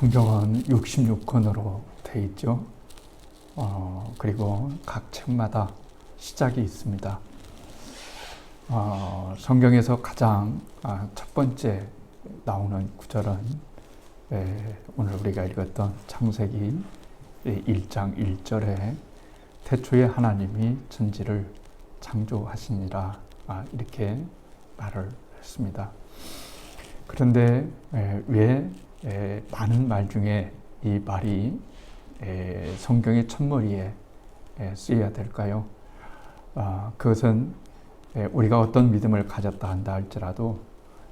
성경은 66권으로 되어 있죠. 그리고 각 책마다 시작이 있습니다. 성경에서 가장 첫 번째 나오는 구절은 오늘 우리가 읽었던 창세기 1장 1절에 태초에 하나님이 천지를 창조하시니라 이렇게 말을 했습니다. 그런데 왜 많은 말 중에 이 말이 성경의 첫머리에 쓰여야 될까요? 그것은 우리가 어떤 믿음을 가졌다 한다 할지라도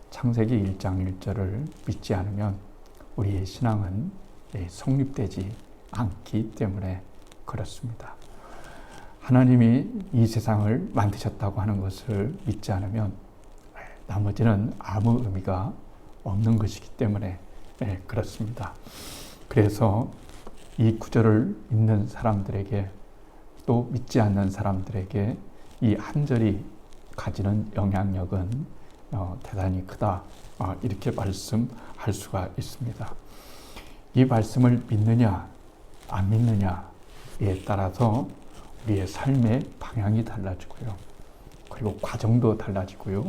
창세기 1장 1절을 믿지 않으면 우리의 신앙은 성립되지 않기 때문에 그렇습니다. 하나님이 이 세상을 만드셨다고 하는 것을 믿지 않으면 나머지는 아무 의미가 없는 것이기 때문에 그렇습니다. 그래서 이 구절을 믿는 사람들에게 또 믿지 않는 사람들에게 이 한 절이 가지는 영향력은 대단히 크다 이렇게 말씀할 수가 있습니다. 이 말씀을 믿느냐 안 믿느냐에 따라서 우리의 삶의 방향이 달라지고요. 그리고 과정도 달라지고요.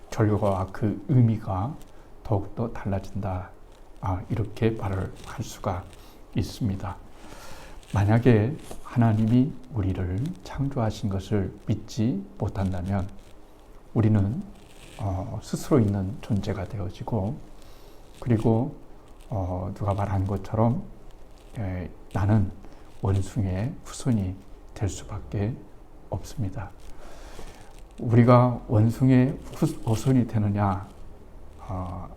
결과와 그 의미가 더욱더 달라진다. 이렇게 말을 할 수가 있습니다. 만약에 하나님이 우리를 창조하신 것을 믿지 못한다면 우리는 스스로 있는 존재가 되어지고 그리고 누가 말한 것처럼 나는 원숭이의 후손이 될 수밖에 없습니다. 우리가 원숭이의 후손이 되느냐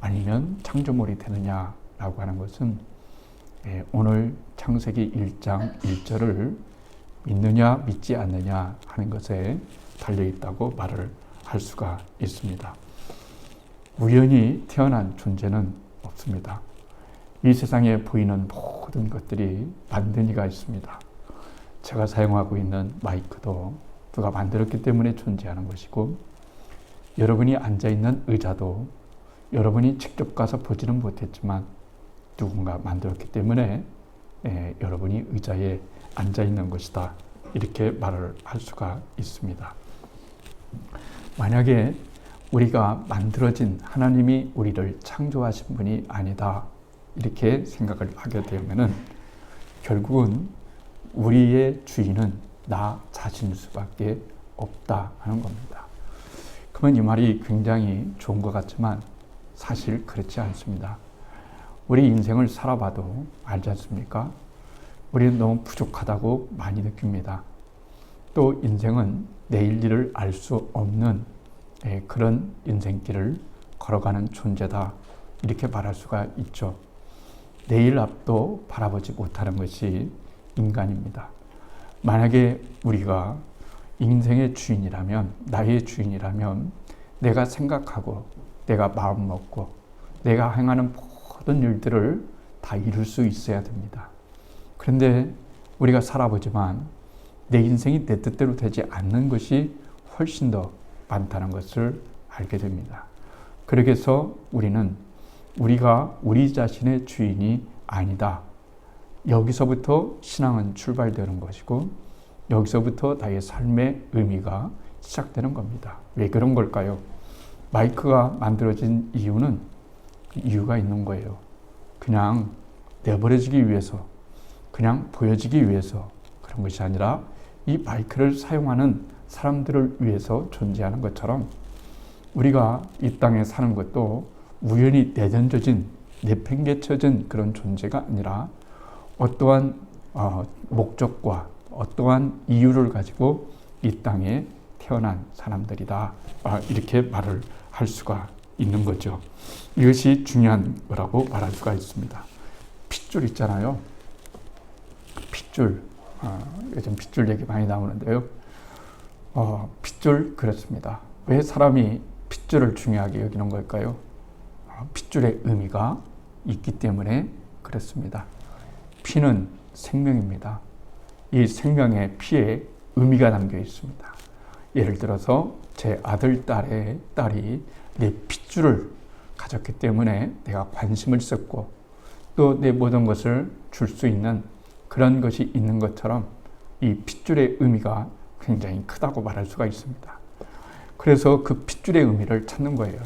아니면 창조물이 되느냐라고 하는 것은 오늘 창세기 1장 1절을 믿느냐 믿지 않느냐 하는 것에 달려있다고 말을 할 수가 있습니다. 우연히 태어난 존재는 없습니다. 이 세상에 보이는 모든 것들이 만든 이가 있습니다. 제가 사용하고 있는 마이크도 누가 만들었기 때문에 존재하는 것이고 여러분이 앉아있는 의자도 여러분이 직접 가서 보지는 못했지만 누군가 만들었기 때문에 여러분이 의자에 앉아있는 것이다 이렇게 말을 할 수가 있습니다. 만약에 우리가 만들어진 하나님이 우리를 창조하신 분이 아니다 이렇게 생각을 하게 되면은 결국은 우리의 주인은 나 자신일 수밖에 없다 하는 겁니다. 그러면 이 말이 굉장히 좋은 것 같지만 사실 그렇지 않습니다. 우리 인생을 살아봐도 알지 않습니까? 우리는 너무 부족하다고 많이 느낍니다. 또 인생은 내일 일을 알 수 없는 그런 인생길을 걸어가는 존재다 이렇게 말할 수가 있죠. 내일 앞도 바라보지 못하는 것이 인간입니다. 만약에 우리가 인생의 주인이라면 나의 주인이라면 내가 생각하고 내가 마음먹고 내가 행하는 모든 일들을 다 이룰 수 있어야 됩니다. 그런데 우리가 살아보지만 내 인생이 내 뜻대로 되지 않는 것이 훨씬 더 많다는 것을 알게 됩니다. 그래서 우리는 우리가 우리 자신의 주인이 아니다. 여기서부터 신앙은 출발되는 것이고 여기서부터 나의 삶의 의미가 시작되는 겁니다. 왜 그런 걸까요? 마이크가 만들어진 이유는 이유가 있는 거예요. 그냥 내버려지기 위해서 그냥 보여지기 위해서 그런 것이 아니라 이 마이크를 사용하는 사람들을 위해서 존재하는 것처럼 우리가 이 땅에 사는 것도 우연히 내던져진 내팽개쳐진 그런 존재가 아니라 어떠한 목적과 어떠한 이유를 가지고 이 땅에 태어난 사람들이다 이렇게 말을 할 수가 있는 거죠. 이것이 중요한 거라고 말할 수가 있습니다. 핏줄 있잖아요. 핏줄 요즘 핏줄 얘기 많이 나오는데요. 핏줄 그렇습니다. 왜 사람이 핏줄을 중요하게 여기는 걸까요? 핏줄의 의미가 있기 때문에 그렇습니다. 피는 생명입니다. 이 생명의 피에 의미가 담겨 있습니다. 예를 들어서 제 아들, 딸이 내 핏줄을 가졌기 때문에 내가 관심을 썼고 또 내 모든 것을 줄 수 있는 그런 것이 있는 것처럼 이 핏줄의 의미가 굉장히 크다고 말할 수가 있습니다. 그래서 그 핏줄의 의미를 찾는 거예요.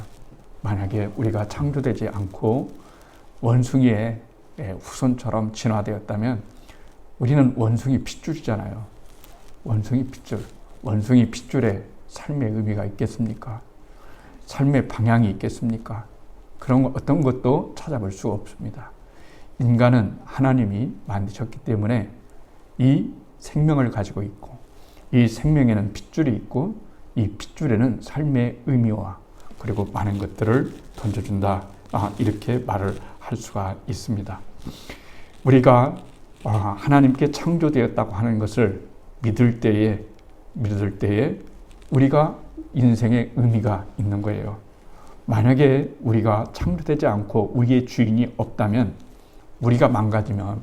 만약에 우리가 창조되지 않고 원숭이의 후손처럼 진화되었다면 우리는 원숭이 핏줄이잖아요. 원숭이 핏줄. 원숭이 핏줄에 삶의 의미가 있겠습니까? 삶의 방향이 있겠습니까? 그런 어떤 것도 찾아볼 수 없습니다. 인간은 하나님이 만드셨기 때문에 이 생명을 가지고 있고 이 생명에는 핏줄이 있고 이 핏줄에는 삶의 의미와 그리고 많은 것들을 던져준다. 이렇게 말을 할 수가 있습니다. 우리가 하나님께 창조되었다고 하는 것을 믿을 때에 우리가 인생의 의미가 있는 거예요. 만약에 우리가 창조되지 않고 우리의 주인이 없다면 우리가 망가지면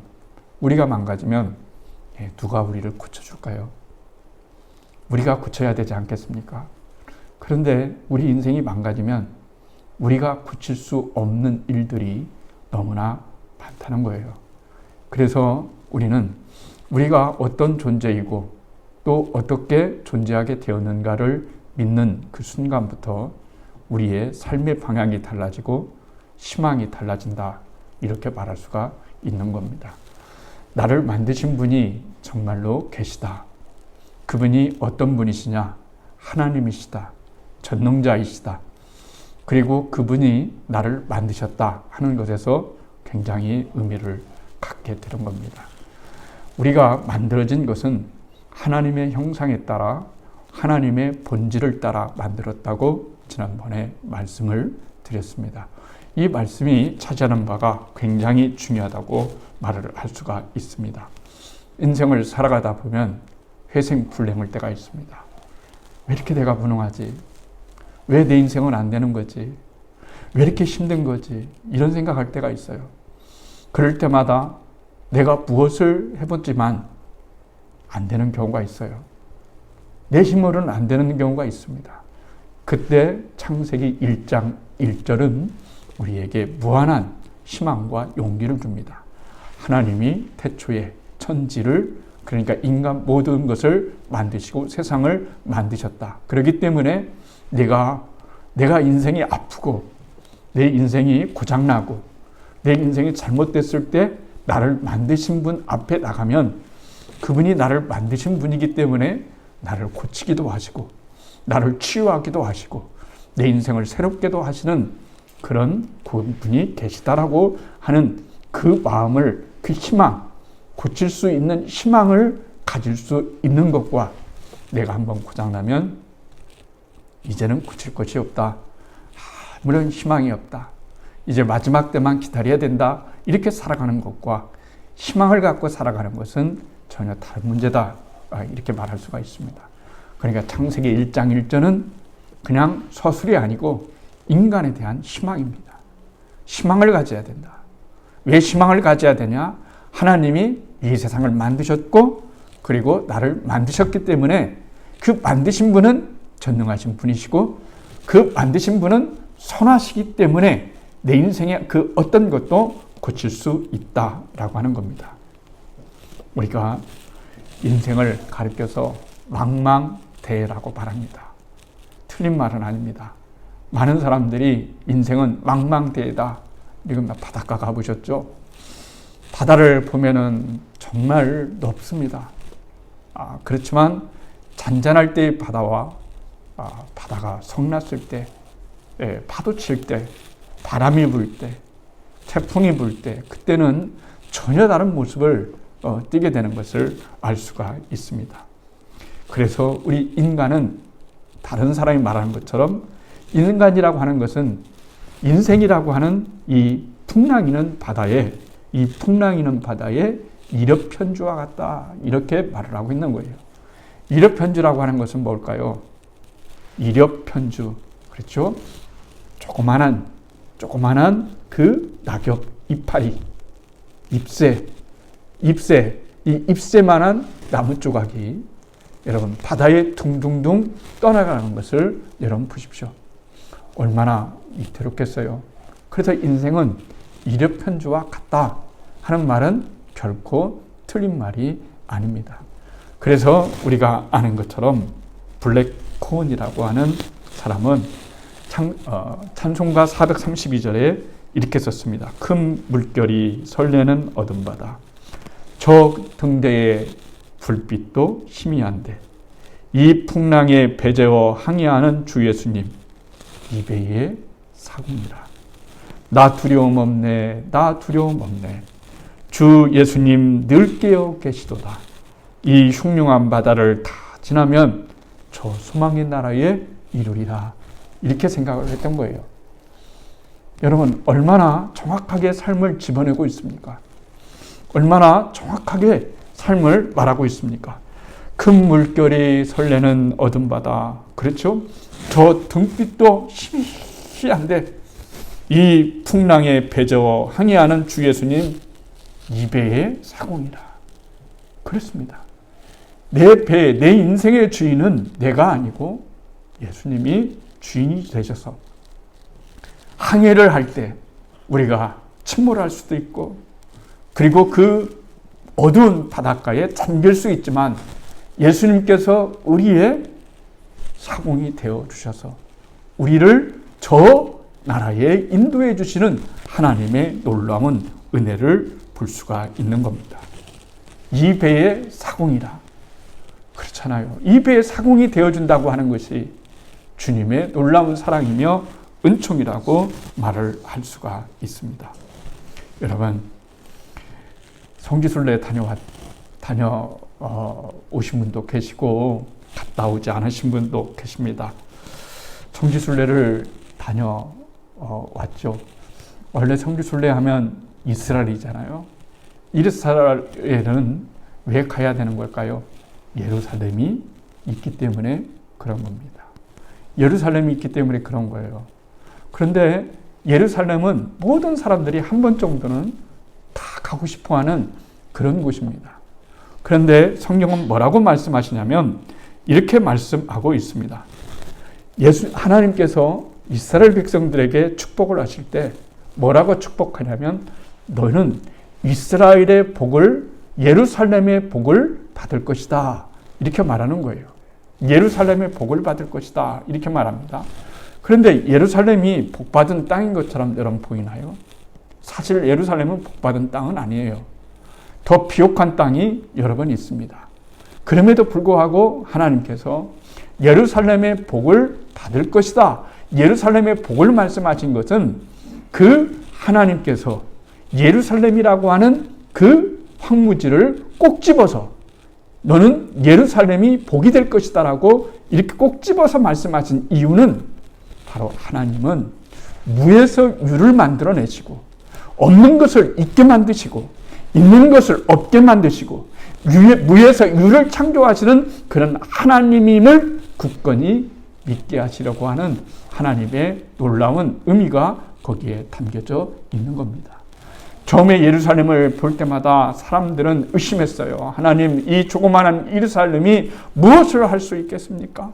누가 우리를 고쳐줄까요? 우리가 고쳐야 되지 않겠습니까? 그런데 우리 인생이 망가지면 우리가 고칠 수 없는 일들이 너무나 많다는 거예요. 그래서 우리는 우리가 어떤 존재이고 또 어떻게 존재하게 되었는가를 믿는 그 순간부터 우리의 삶의 방향이 달라지고 희망이 달라진다. 이렇게 말할 수가 있는 겁니다. 나를 만드신 분이 정말로 계시다. 그분이 어떤 분이시냐? 하나님이시다. 전능자이시다. 그리고 그분이 나를 만드셨다 하는 것에서 굉장히 의미를 갖게 되는 겁니다. 우리가 만들어진 것은 하나님의 형상에 따라 하나님의 본질을 따라 만들었다고 지난번에 말씀을 드렸습니다. 이 말씀이 차지하는 바가 굉장히 중요하다고 말을 할 수가 있습니다. 인생을 살아가다 보면 회생불능할 때가 있습니다. 왜 이렇게 내가 무능하지? 왜 내 인생은 안 되는 거지? 왜 이렇게 힘든 거지? 이런 생각할 때가 있어요. 그럴 때마다 내가 무엇을 해봤지만 안 되는 경우가 있어요. 내 힘으로는 안 되는 경우가 있습니다. 그때 창세기 1장 1절은 우리에게 무한한 희망과 용기를 줍니다. 하나님이 태초에 천지를, 그러니까 인간 모든 것을 만드시고 세상을 만드셨다. 그렇기 때문에 내가 인생이 아프고 내 인생이 고장나고 내 인생이 잘못됐을 때 나를 만드신 분 앞에 나가면 그분이 나를 만드신 분이기 때문에 나를 고치기도 하시고 나를 치유하기도 하시고 내 인생을 새롭게도 하시는 그런 분이 계시다라고 하는 그 마음을, 그 희망, 고칠 수 있는 희망을 가질 수 있는 것과 내가 한번 고장나면 이제는 고칠 것이 없다. 아무런 희망이 없다. 이제 마지막 때만 기다려야 된다. 이렇게 살아가는 것과 희망을 갖고 살아가는 것은 전혀 다른 문제다. 이렇게 말할 수가 있습니다. 그러니까 창세기 1장 1절은 그냥 서술이 아니고 인간에 대한 희망입니다. 희망을 가져야 된다. 왜 희망을 가져야 되냐? 하나님이 이 세상을 만드셨고 그리고 나를 만드셨기 때문에 그 만드신 분은 전능하신 분이시고 그 만드신 분은 선하시기 때문에 내 인생의 그 어떤 것도 고칠 수 있다라고 하는 겁니다. 우리가 인생을 가리켜서 망망대해라고 말합니다. 틀린 말은 아닙니다. 많은 사람들이 인생은 망망대해다. 이건 바닷가 가보셨죠? 바다를 보면은 정말 넓습니다. 그렇지만 잔잔할 때의 바다와 바다가 성났을 때, 파도 칠 때, 바람이 불 때, 태풍이 불 때, 그때는 전혀 다른 모습을 띠게 되는 것을 알 수가 있습니다. 그래서 우리 인간은 다른 사람이 말하는 것처럼 인간이라고 하는 것은 인생이라고 하는 이 풍랑이는 바다에 이력편주와 같다. 이렇게 말을 하고 있는 거예요. 이력편주라고 하는 것은 뭘까요? 이력편주. 그렇죠? 조그만한 그 낙엽 이파리, 잎새, 이 잎새만한 나무 조각이 여러분 바다에 둥둥둥 떠나가는 것을 여러분 보십시오. 얼마나 위태롭겠어요. 그래서 인생은 이력편지와 같다 하는 말은 결코 틀린 말이 아닙니다. 그래서 우리가 아는 것처럼 블랙 코언이라고 하는 사람은 찬송가 432절에 이렇게 썼습니다. 큰 물결이 설레는 어둠바다, 저 등대의 불빛도 희미한데 이 풍랑에 배제어 항해하는 주 예수님, 이 배의 사공이라. 나 두려움 없네, 나 두려움 없네. 주 예수님 늘 깨어 계시도다. 이 흉흉한 바다를 다 지나면 저 소망의 나라에 이르리라. 이렇게 생각을 했던 거예요. 여러분, 얼마나 정확하게 삶을 집어내고 있습니까? 얼마나 정확하게 삶을 말하고 있습니까? 큰 물결이 설레는 어둠 바다, 그렇죠? 저 등빛도 희미한데 이 풍랑에 배제어 항해하는 주 예수님, 이 배의 사공이라. 그렇습니다. 내 배, 내 인생의 주인은 내가 아니고 예수님이 주인이 되셔서 항해를 할 때 우리가 침몰할 수도 있고, 그리고 그 어두운 바닷가에 잠길 수 있지만 예수님께서 우리의 사공이 되어 주셔서 우리를 저 나라에 인도해 주시는 하나님의 놀라운 은혜를 볼 수가 있는 겁니다. 이 배의 사공이라. 그렇잖아요. 이 배의 사공이 되어준다고 하는 것이 주님의 놀라운 사랑이며 은총이라고 말을 할 수가 있습니다. 여러분, 성지순례 다녀오신 분도 계시고 갔다 오지 않으신 분도 계십니다. 성지순례를 다녀왔죠. 원래 성지순례 하면 이스라엘이잖아요. 이스라엘에는 왜 가야 되는 걸까요? 예루살렘이 있기 때문에 그런 겁니다. 예루살렘이 있기 때문에 그런 거예요. 그런데 예루살렘은 모든 사람들이 한 번 정도는 다 가고 싶어하는 그런 곳입니다. 그런데 성경은 뭐라고 말씀하시냐면 이렇게 말씀하고 있습니다. 하나님께서 이스라엘 백성들에게 축복을 하실 때 뭐라고 축복하냐면 너는 이스라엘의 복을, 예루살렘의 복을 받을 것이다. 이렇게 말하는 거예요. 예루살렘의 복을 받을 것이다. 이렇게 말합니다. 그런데 예루살렘이 복받은 땅인 것처럼 여러분 보이나요? 사실 예루살렘은 복받은 땅은 아니에요. 더 비옥한 땅이 여러 번 있습니다. 그럼에도 불구하고 하나님께서 예루살렘의 복을 받을 것이다. 예루살렘의 복을 말씀하신 것은 그 하나님께서 예루살렘이라고 하는 그 황무지를 꼭 집어서 너는 예루살렘이 복이 될 것이다 라고 이렇게 꼭 집어서 말씀하신 이유는 바로 하나님은 무에서 유를 만들어내시고 없는 것을 있게 만드시고 있는 것을 없게 만드시고 무에서 유를 창조하시는 그런 하나님임을 굳건히 믿게 하시려고 하는 하나님의 놀라운 의미가 거기에 담겨져 있는 겁니다. 처음에 예루살렘을 볼 때마다 사람들은 의심했어요. 하나님, 이 조그마한 예루살렘이 무엇을 할 수 있겠습니까?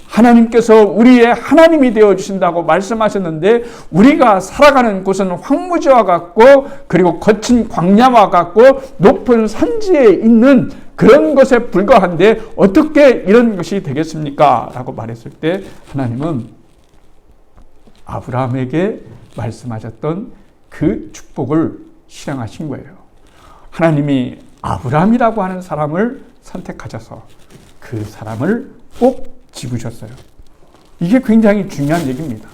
하나님께서 우리의 하나님이 되어주신다고 말씀하셨는데 우리가 살아가는 곳은 황무지와 같고 그리고 거친 광야와 같고 높은 산지에 있는 그런 것에 불과한데 어떻게 이런 것이 되겠습니까? 라고 말했을 때 하나님은 아브라함에게 말씀하셨던 그 축복을 실행하신 거예요. 하나님이 아브라함이라고 하는 사람을 선택하셔서 그 사람을 꼭 집으셨어요. 이게 굉장히 중요한 얘기입니다.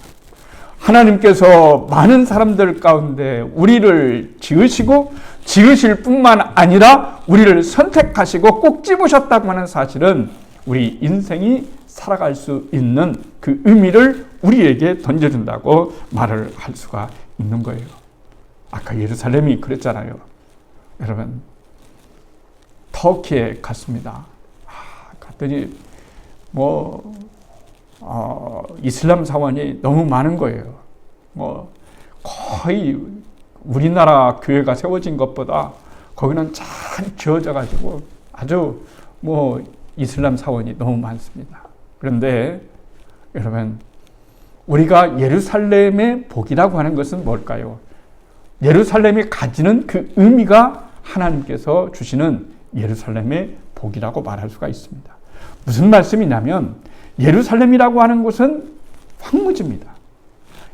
하나님께서 많은 사람들 가운데 우리를 지으시고 지으실 뿐만 아니라 우리를 선택하시고 꼭 집으셨다고 하는 사실은 우리 인생이 살아갈 수 있는 그 의미를 우리에게 던져준다고 말을 할 수가 있는 거예요. 아까 예루살렘이 그랬잖아요. 여러분, 터키에 갔습니다. 갔더니 이슬람 사원이 너무 많은 거예요. 거의 우리나라 교회가 세워진 것보다 거기는 잘 지어져 가지고 아주 이슬람 사원이 너무 많습니다. 그런데 여러분, 우리가 예루살렘의 복이라고 하는 것은 뭘까요? 예루살렘이 가지는 그 의미가 하나님께서 주시는 예루살렘의 복이라고 말할 수가 있습니다. 무슨 말씀이냐면 예루살렘이라고 하는 곳은 황무지입니다.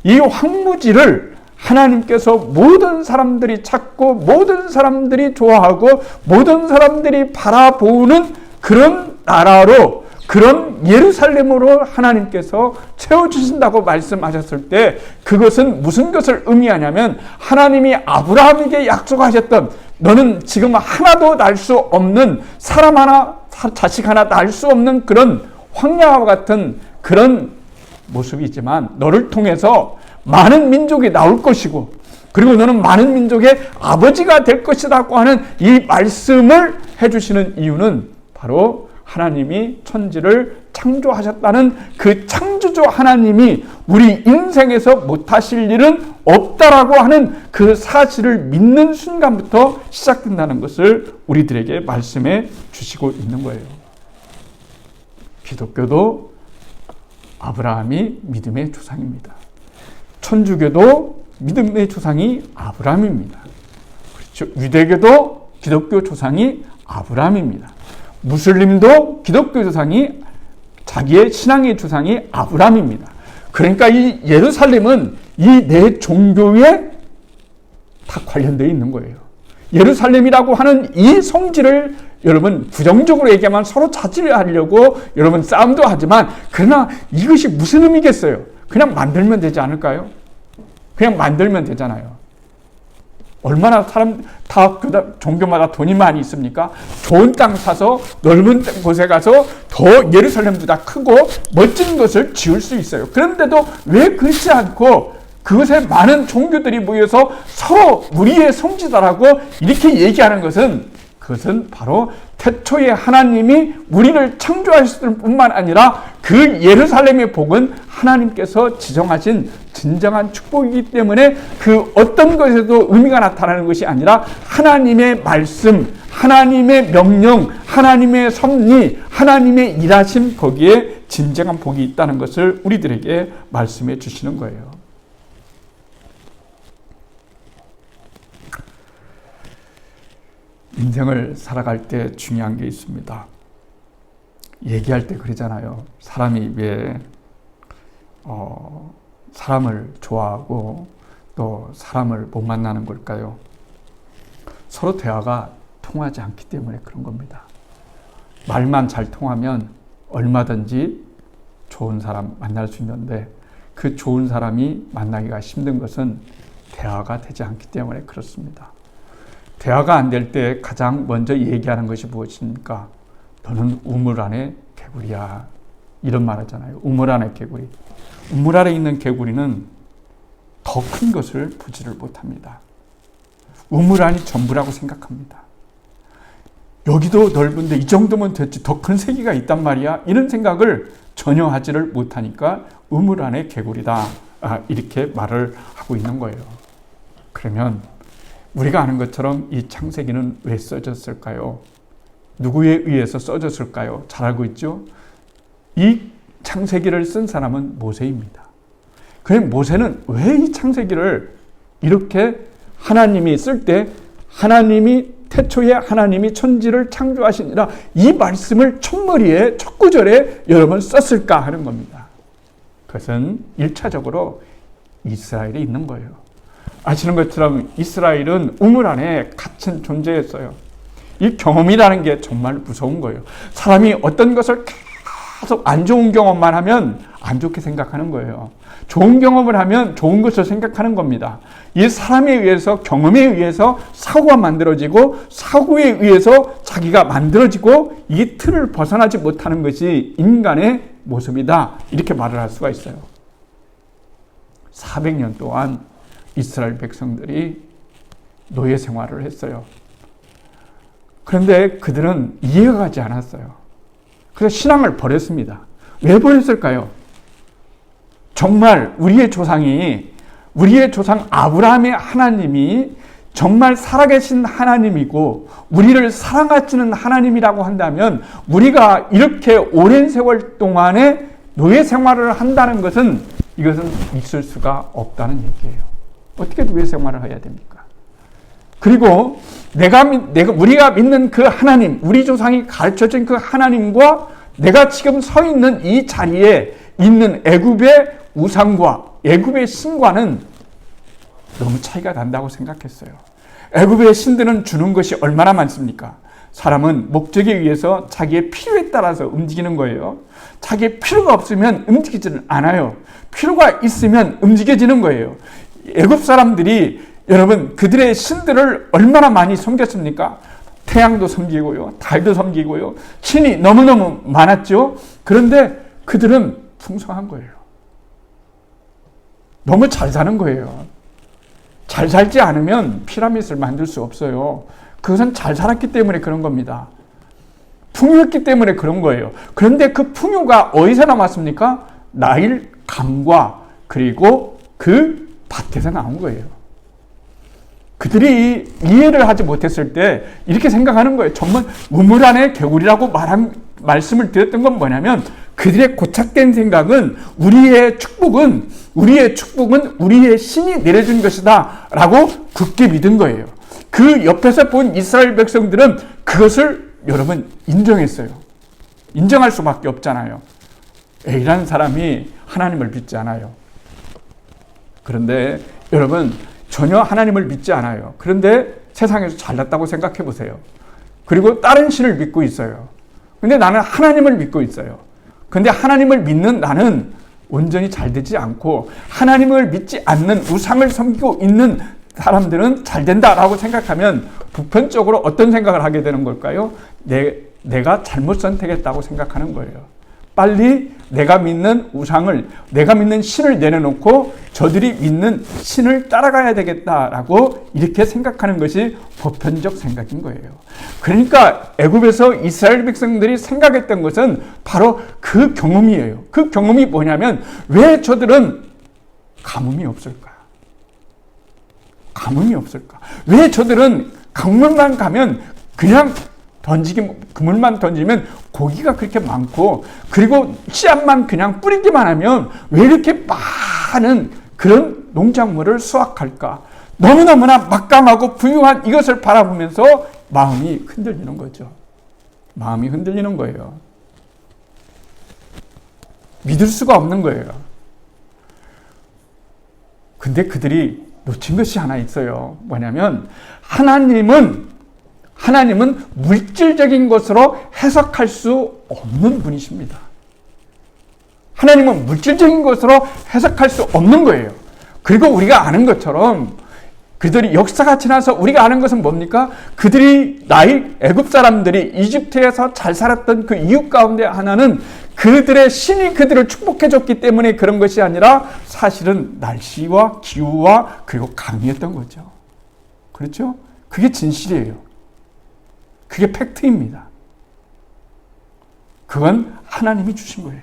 이 황무지를 하나님께서 모든 사람들이 찾고 모든 사람들이 좋아하고 모든 사람들이 바라보는 그런 나라로, 그런 예루살렘으로 하나님께서 채워주신다고 말씀하셨을 때 그것은 무슨 것을 의미하냐면 하나님이 아브라함에게 약속하셨던 너는 지금 하나도 날 수 없는 사람 하나, 자식 하나 낳을 수 없는 그런 황야와 같은 그런 모습이지만 너를 통해서 많은 민족이 나올 것이고 그리고 너는 많은 민족의 아버지가 될 것이라고 하는 이 말씀을 해주시는 이유는 바로 하나님이 천지를 창조하셨다는 그 창조주 하나님이 우리 인생에서 못하실 일은 없다라고 하는 그 사실을 믿는 순간부터 시작된다는 것을 우리들에게 말씀해 주시고 있는 거예요. 기독교도 아브라함이 믿음의 조상입니다. 천주교도 믿음의 조상이 아브라함입니다. 그렇죠. 유대교도 기독교 조상이 아브라함입니다. 무슬림도 기독교 조상이 자기의 신앙의 조상이 아브라함입니다. 그러니까 이 예루살렘은 이 네 종교에 다 관련되어 있는 거예요. 예루살렘이라고 하는 이 성지를 여러분 부정적으로 얘기하면 서로 차지하려고 여러분 싸움도 하지만 그러나 이것이 무슨 의미겠어요? 그냥 만들면 되지 않을까요? 그냥 만들면 되잖아요. 얼마나 사람 다 종교마다 돈이 많이 있습니까? 좋은 땅 사서 넓은 곳에 가서 더 예루살렘보다 크고 멋진 것을 지을 수 있어요. 그런데도 왜 그렇지 않고 그것에 많은 종교들이 모여서 서로 우리의 성지다라고 이렇게 얘기하는 것은 그것은 바로 태초에 하나님이 우리를 창조하셨을 뿐만 아니라 그 예루살렘의 복은 하나님께서 지정하신 진정한 축복이기 때문에 그 어떤 것에도 의미가 나타나는 것이 아니라 하나님의 말씀, 하나님의 명령, 하나님의 섭리, 하나님의 일하심 거기에 진정한 복이 있다는 것을 우리들에게 말씀해 주시는 거예요. 인생을 살아갈 때 중요한 게 있습니다. 얘기할 때 그러잖아요. 사람이 왜 사람을 좋아하고 또 사람을 못 만나는 걸까요? 서로 대화가 통하지 않기 때문에 그런 겁니다. 말만 잘 통하면 얼마든지 좋은 사람 만날 수 있는데 그 좋은 사람이 만나기가 힘든 것은 대화가 되지 않기 때문에 그렇습니다. 대화가 안 될 때 가장 먼저 얘기하는 것이 무엇입니까? 너는 우물 안에 개구리야. 이런 말 하잖아요. 우물 안에 개구리. 우물 안에 있는 개구리는 더 큰 것을 보지를 못합니다. 우물 안이 전부라고 생각합니다. 여기도 넓은데 이 정도면 됐지. 더 큰 세계가 있단 말이야. 이런 생각을 전혀 하지를 못하니까 우물 안에 개구리다. 이렇게 말을 하고 있는 거예요. 그러면 우리가 아는 것처럼 이 창세기는 왜 써졌을까요? 누구에 의해서 써졌을까요? 잘 알고 있죠? 이 창세기를 쓴 사람은 모세입니다. 그럼 모세는 왜 이 창세기를 이렇게 하나님이 쓸 때 하나님이 태초에 하나님이 천지를 창조하시니라 이 말씀을 첫머리에 첫 구절에 여러 번 썼을까 하는 겁니다. 그것은 1차적으로 이스라엘에 있는 거예요. 아시는 것처럼 이스라엘은 우물 안에 갇힌 존재였어요. 이 경험이라는 게 정말 무서운 거예요. 사람이 어떤 것을 계속 안 좋은 경험만 하면 안 좋게 생각하는 거예요. 좋은 경험을 하면 좋은 것을 생각하는 겁니다. 이 사람에 의해서 경험에 의해서 사고가 만들어지고 사고에 의해서 자기가 만들어지고 이 틀을 벗어나지 못하는 것이 인간의 모습이다. 이렇게 말을 할 수가 있어요. 400년 동안 이스라엘 백성들이 노예 생활을 했어요. 그런데 그들은 이해가 가지 않았어요. 그래서 신앙을 버렸습니다. 왜 버렸을까요? 정말 우리의 조상 아브라함의 하나님이 정말 살아계신 하나님이고 우리를 사랑하시는 하나님이라고 한다면 우리가 이렇게 오랜 세월 동안에 노예 생활을 한다는 것은 이것은 있을 수가 없다는 얘기예요. 어떻게 노예 생활을 해야 됩니까? 그리고 우리가 믿는 그 하나님, 우리 조상이 가르쳐준 그 하나님과 내가 지금 서 있는 이 자리에 있는 애굽의 우상과 애굽의 신과는 너무 차이가 난다고 생각했어요. 애굽의 신들은 주는 것이 얼마나 많습니까? 사람은 목적에 의해서 자기의 필요에 따라서 움직이는 거예요. 자기의 필요가 없으면 움직이지는 않아요. 필요가 있으면 움직여지는 거예요. 애굽 사람들이 여러분 그들의 신들을 얼마나 많이 섬겼습니까? 태양도 섬기고요, 달도 섬기고요, 신이 너무너무 많았죠. 그런데 그들은 풍성한 거예요. 너무 잘 사는 거예요. 잘 살지 않으면 피라미드를 만들 수 없어요. 그것은 잘 살았기 때문에 그런 겁니다. 풍요했기 때문에 그런 거예요. 그런데 그 풍요가 어디서 나왔습니까? 나일 강과 그리고 그 밭에서 나온 거예요. 그들이 이해를 하지 못했을 때 이렇게 생각하는 거예요. 정말 우물 안에 개구리라고 말씀을 드렸던 건 뭐냐면 그들의 고착된 생각은 우리의 축복은 우리의 신이 내려준 것이다 라고 굳게 믿은 거예요. 그 옆에서 본 이스라엘 백성들은 그것을 여러분 인정했어요. 인정할 수밖에 없잖아요. A라는 사람이 하나님을 믿지 않아요. 그런데 여러분 전혀 하나님을 믿지 않아요. 그런데 세상에서 잘났다고 생각해 보세요. 그리고 다른 신을 믿고 있어요. 근데 나는 하나님을 믿고 있어요. 근데 하나님을 믿는 나는 온전히 잘 되지 않고 하나님을 믿지 않는 우상을 섬기고 있는 사람들은 잘 된다라고 생각하면 보편적으로 어떤 생각을 하게 되는 걸까요? 내가 잘못 선택했다고 생각하는 거예요. 빨리 내가 믿는 우상을, 내가 믿는 신을 내려놓고 저들이 믿는 신을 따라가야 되겠다라고 이렇게 생각하는 것이 보편적 생각인 거예요. 그러니까 애굽에서 이스라엘 백성들이 생각했던 것은 바로 그 경험이에요. 그 경험이 뭐냐면 왜 저들은 가뭄이 없을까? 가뭄이 없을까? 왜 저들은 강물만 가면 그냥 그물만 던지면 고기가 그렇게 많고 그리고 씨앗만 그냥 뿌리기만 하면 왜 이렇게 많은 그런 농작물을 수확할까? 너무너무나 막강하고 부유한 이것을 바라보면서 마음이 흔들리는 거죠. 마음이 흔들리는 거예요. 믿을 수가 없는 거예요. 근데 그들이 놓친 것이 하나 있어요. 뭐냐면 하나님은 물질적인 것으로 해석할 수 없는 분이십니다. 하나님은 물질적인 것으로 해석할 수 없는 거예요. 그리고 우리가 아는 것처럼 그들이 역사가 지나서 우리가 아는 것은 뭡니까? 그들이 애굽 사람들이 이집트에서 잘 살았던 그 이유 가운데 하나는 그들의 신이 그들을 축복해 줬기 때문에 그런 것이 아니라 사실은 날씨와 기후와 그리고 강이었던 거죠. 그렇죠? 그게 진실이에요. 그게 팩트입니다. 그건 하나님이 주신 거예요.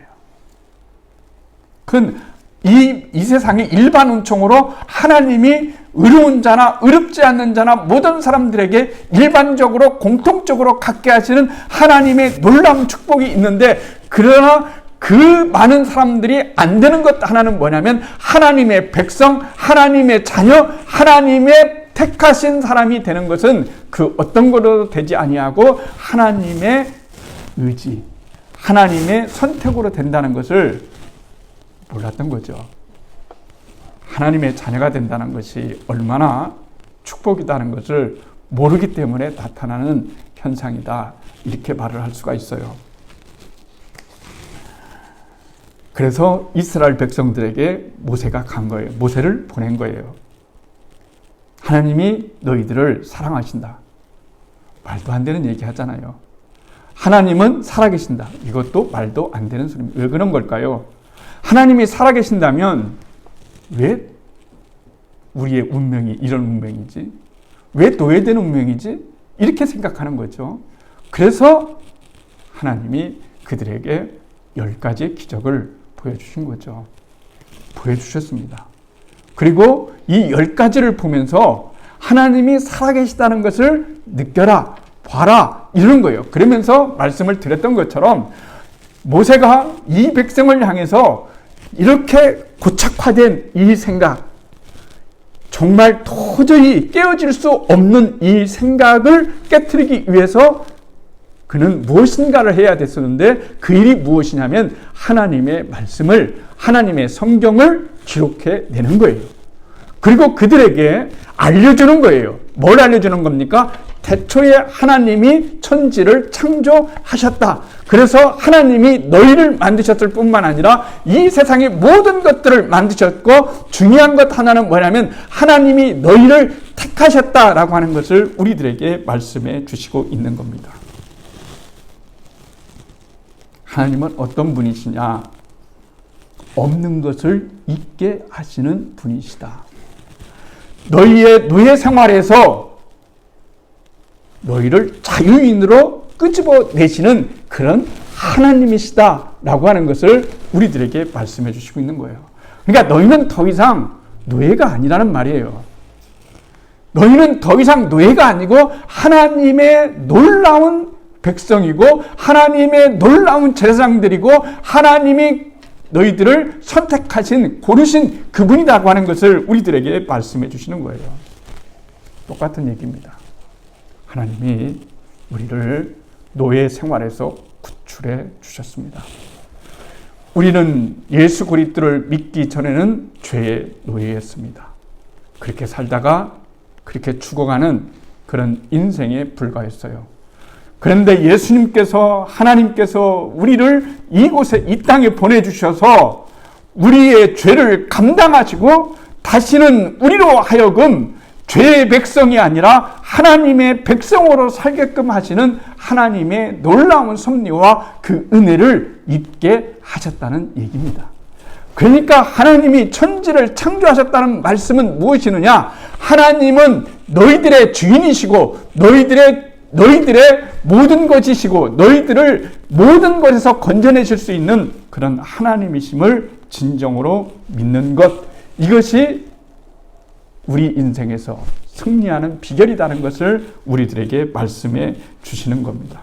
그건 이 세상의 일반 운총으로 하나님이 의로운 자나 의롭지 않는 자나 모든 사람들에게 일반적으로 공통적으로 갖게 하시는 하나님의 놀라운 축복이 있는데 그러나 그 많은 사람들이 안 되는 것 하나는 뭐냐면 하나님의 백성, 하나님의 자녀, 하나님의 택하신 사람이 되는 것은 그 어떤 것으로도 되지 아니하고 하나님의 의지, 하나님의 선택으로 된다는 것을 몰랐던 거죠. 하나님의 자녀가 된다는 것이 얼마나 축복이다는 것을 모르기 때문에 나타나는 현상이다. 이렇게 말을 할 수가 있어요. 그래서 이스라엘 백성들에게 모세가 간 거예요. 모세를 보낸 거예요. 하나님이 너희들을 사랑하신다. 말도 안 되는 얘기 하잖아요. 하나님은 살아계신다. 이것도 말도 안 되는 소리입니다. 왜 그런 걸까요? 하나님이 살아계신다면 왜 우리의 운명이 이런 운명이지? 왜 노예된 운명이지? 이렇게 생각하는 거죠. 그래서 하나님이 그들에게 10가지의 기적을 보여주신 거죠. 보여주셨습니다. 그리고 이 10가지를 보면서 하나님이 살아계시다는 것을 느껴라, 봐라 이런 거예요. 그러면서 말씀을 드렸던 것처럼 모세가 이 백성을 향해서 이렇게 고착화된 이 생각, 정말 도저히 깨어질 수 없는 이 생각을 깨트리기 위해서 그는 무엇인가를 해야 됐었는데 그 일이 무엇이냐면 하나님의 말씀을, 하나님의 성경을 기록해 내는 거예요. 그리고 그들에게 알려주는 거예요. 뭘 알려주는 겁니까? 태초에 하나님이 천지를 창조하셨다. 그래서 하나님이 너희를 만드셨을 뿐만 아니라 이 세상의 모든 것들을 만드셨고, 중요한 것 하나는 뭐냐면 하나님이 너희를 택하셨다라고 하는 것을 우리들에게 말씀해 주시고 있는 겁니다. 하나님은 어떤 분이시냐? 없는 것을 있게 하시는 분이시다. 너희의 노예 생활에서 너희를 자유인으로 끄집어내시는 그런 하나님이시다라고 하는 것을 우리들에게 말씀해 주시고 있는 거예요. 그러니까 너희는 더 이상 노예가 아니라는 말이에요. 너희는 더 이상 노예가 아니고 하나님의 놀라운 백성이고 하나님의 놀라운 제사장들이고 하나님이 너희들을 선택하신, 고르신 그분이라고 하는 것을 우리들에게 말씀해 주시는 거예요. 똑같은 얘기입니다. 하나님이 우리를 노예 생활에서 구출해 주셨습니다. 우리는 예수 그리스도를 믿기 전에는 죄의 노예였습니다. 그렇게 살다가 그렇게 죽어가는 그런 인생에 불과했어요. 그런데 예수님께서, 하나님께서 우리를 이곳에, 이 땅에 보내주셔서 우리의 죄를 감당하시고 다시는 우리로 하여금 죄의 백성이 아니라 하나님의 백성으로 살게끔 하시는 하나님의 놀라운 섭리와 그 은혜를 입게 하셨다는 얘기입니다. 그러니까 하나님이 천지를 창조하셨다는 말씀은 무엇이느냐? 하나님은 너희들의 주인이시고 너희들의 모든 것이시고 너희들을 모든 것에서 건져내실 수 있는 그런 하나님이심을 진정으로 믿는 것, 이것이 우리 인생에서 승리하는 비결이라는 것을 우리들에게 말씀해 주시는 겁니다.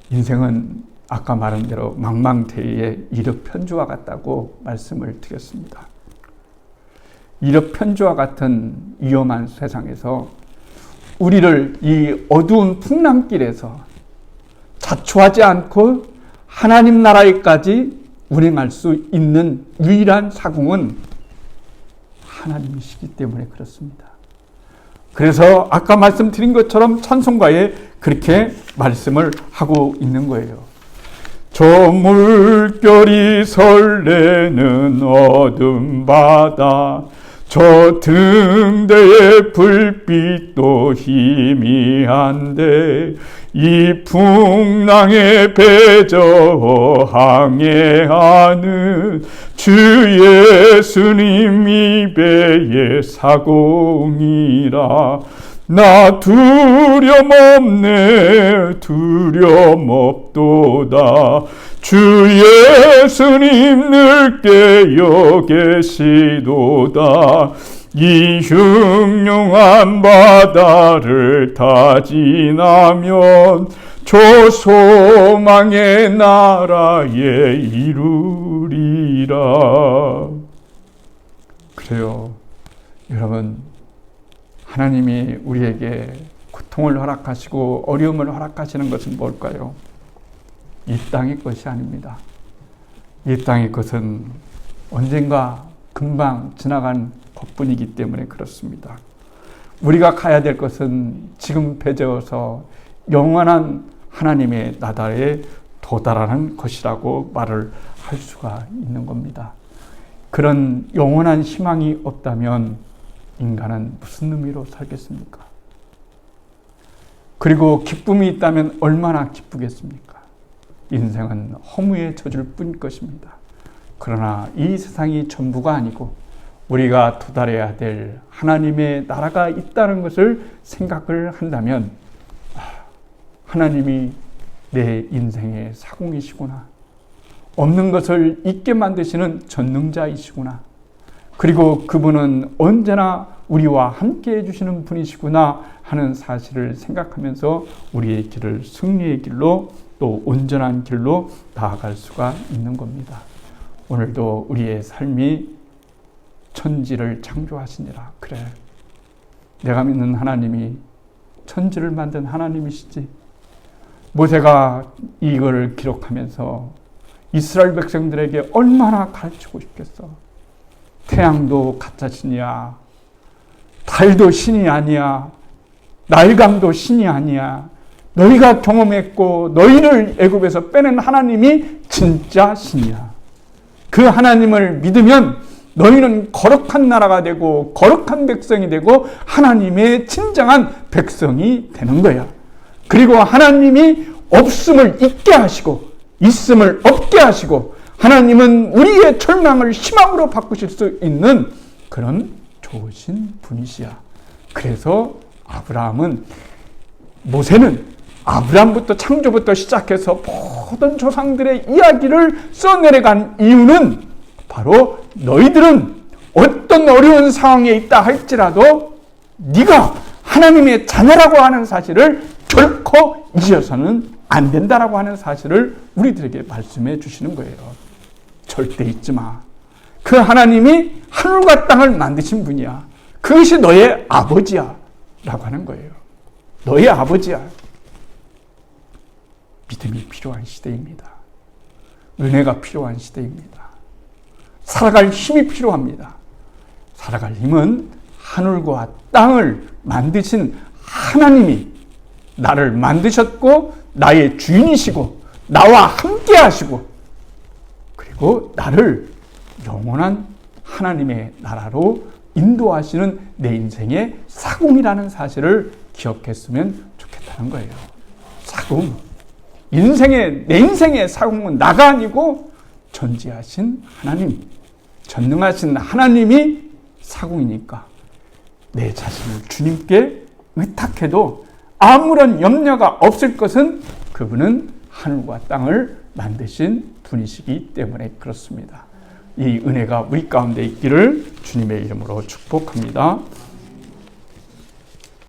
인생은 아까 말한 대로 망망대해의 이력편주와 같다고 말씀을 드렸습니다. 이력편주와 같은 위험한 세상에서 우리를 이 어두운 풍랑길에서 자초하지 않고 하나님 나라에까지 운행할 수 있는 유일한 사공은 하나님이시기 때문에 그렇습니다. 그래서 아까 말씀드린 것처럼 찬송가에 그렇게 말씀을 하고 있는 거예요. 저 물결이 설레는 어둠 바다, 저 등대의 불빛도 희미한데 이 풍랑에 배저 항해하는 주 예수님 입에의 사공이라. 나 두려움없네 두려움없도다. 주 예수님 늘 깨어 계시도다. 이 흉흉한 바다를 다 지나면 저 소망의 나라에 이루리라. 그래요. 여러분, 하나님이 우리에게 고통을 허락하시고 어려움을 허락하시는 것은 뭘까요? 이 땅의 것이 아닙니다. 이 땅의 것은 언젠가 금방 지나간 것뿐이기 때문에 그렇습니다. 우리가 가야 될 것은 지금 맺어서 영원한 하나님의 나라에 도달하는 것이라고 말을 할 수가 있는 겁니다. 그런 영원한 희망이 없다면 인간은 무슨 의미로 살겠습니까? 그리고 기쁨이 있다면 얼마나 기쁘겠습니까? 인생은 허무에 젖을 뿐일 것입니다. 그러나 이 세상이 전부가 아니고 우리가 도달해야 될 하나님의 나라가 있다는 것을 생각을 한다면 하나님이 내 인생의 사공이시구나. 없는 것을 있게 만드시는 전능자이시구나. 그리고 그분은 언제나 우리와 함께 해주시는 분이시구나 하는 사실을 생각하면서 우리의 길을 승리의 길로 또 온전한 길로 나아갈 수가 있는 겁니다. 오늘도 우리의 삶이 천지를 창조하시니라. 그래, 내가 믿는 하나님이 천지를 만든 하나님이시지. 모세가 이거를 기록하면서 이스라엘 백성들에게 얼마나 가르치고 싶겠어. 태양도 가짜 신이야. 달도 신이 아니야. 날강도 신이 아니야. 너희가 경험했고 너희를 애굽에서 빼낸 하나님이 진짜 신이야. 그 하나님을 믿으면 너희는 거룩한 나라가 되고 거룩한 백성이 되고 하나님의 진정한 백성이 되는 거야. 그리고 하나님이 없음을 있게 하시고 있음을 없게 하시고 하나님은 우리의 절망을 희망으로 바꾸실 수 있는 그런 좋으신 분이시야. 그래서 모세는 아브라함부터 창조부터 시작해서 모든 조상들의 이야기를 써내려간 이유는 바로 너희들은 어떤 어려운 상황에 있다 할지라도 네가 하나님의 자녀라고 하는 사실을 결코 잊어서는 안 된다라고 하는 사실을 우리들에게 말씀해 주시는 거예요. 절대 잊지 마. 그 하나님이 하늘과 땅을 만드신 분이야. 그것이 너의 아버지야 라고 하는 거예요. 너의 아버지야. 믿음이 필요한 시대입니다. 은혜가 필요한 시대입니다. 살아갈 힘이 필요합니다. 살아갈 힘은 하늘과 땅을 만드신 하나님이 나를 만드셨고 나의 주인이시고 나와 함께 하시고 그리고 나를 영원한 하나님의 나라로 인도하시는 내 인생의 사공이라는 사실을 기억했으면 좋겠다는 거예요. 사공. 내 인생의 사공은 나가 아니고 전지하신 하나님, 전능하신 하나님이 사공이니까 내 자신을 주님께 의탁해도 아무런 염려가 없을 것은 그분은 하늘과 땅을 만드신 분이시기 때문에 그렇습니다. 이 은혜가 우리 가운데 있기를 주님의 이름으로 축복합니다.